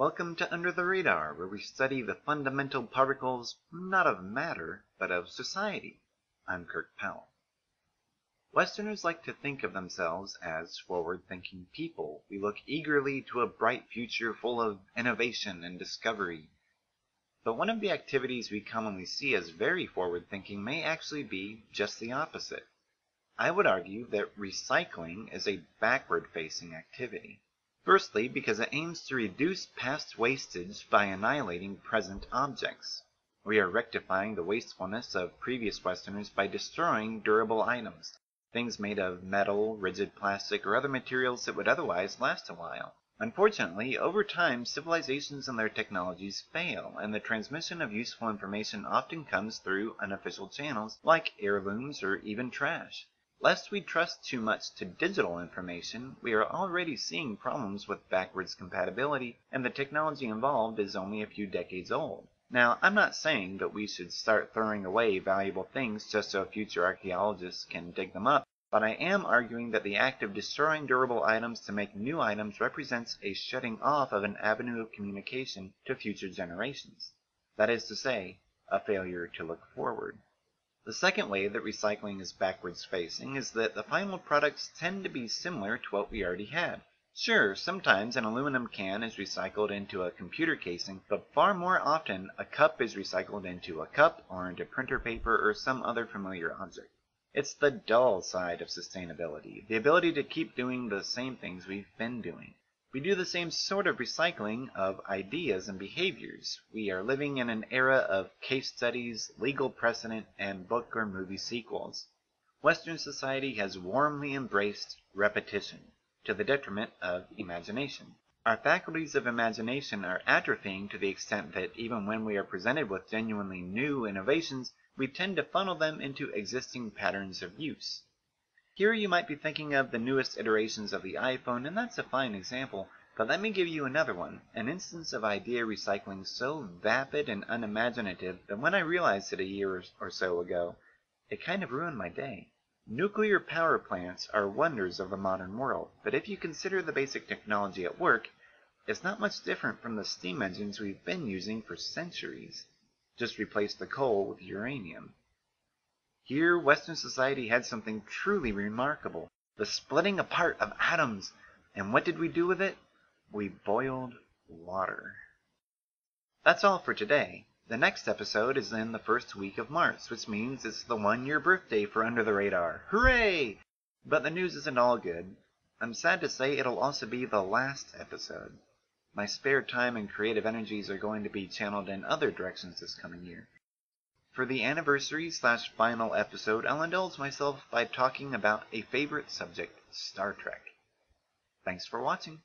Welcome to Under the Radar, where we study the fundamental particles, not of matter, but of society. I'm Kirk Powell. Westerners like to think of themselves as forward-thinking people. We look eagerly to a bright future full of innovation and discovery. But one of the activities we commonly see as very forward-thinking may actually be just the opposite. I would argue that recycling is a backward-facing activity. Firstly, because it aims to reduce past wastage by annihilating present objects. We are rectifying the wastefulness of previous Westerners by destroying durable items, things made of metal, rigid plastic, or other materials that would otherwise last a while. Unfortunately, over time, civilizations and their technologies fail, and the transmission of useful information often comes through unofficial channels like heirlooms or even trash. Lest we trust too much to digital information, we are already seeing problems with backwards compatibility, and the technology involved is only a few decades old. Now, I'm not saying that we should start throwing away valuable things just so future archaeologists can dig them up, but I am arguing that the act of destroying durable items to make new items represents a shutting off of an avenue of communication to future generations. That is to say, a failure to look forward. The second way that recycling is backwards facing is that the final products tend to be similar to what we already had. Sure, sometimes an aluminum can is recycled into a computer casing, but far more often a cup is recycled into a cup or into printer paper or some other familiar object. It's the dull side of sustainability, the ability to keep doing the same things we've been doing. We do the same sort of recycling of ideas and behaviors. We are living in an era of case studies, legal precedent, and book or movie sequels. Western society has warmly embraced repetition, to the detriment of imagination. Our faculties of imagination are atrophying to the extent that even when we are presented with genuinely new innovations, we tend to funnel them into existing patterns of use. Here you might be thinking of the newest iterations of the iPhone, and that's a fine example, but let me give you another one, an instance of idea recycling so vapid and unimaginative that when I realized it a year or so ago, it kind of ruined my day. Nuclear power plants are wonders of the modern world, but if you consider the basic technology at work, it's not much different from the steam engines we've been using for centuries. Just replace the coal with uranium. Here, Western society had something truly remarkable, the splitting apart of atoms. And what did we do with it? We boiled water. That's all for today. The next episode is in the first week of March, which means it's the 1-year birthday for Under the Radar. Hooray! But the news isn't all good. I'm sad to say it'll also be the last episode. My spare time and creative energies are going to be channeled in other directions this coming year. For the anniversary/final episode, I'll indulge myself by talking about a favorite subject, Star Trek. Thanks for watching.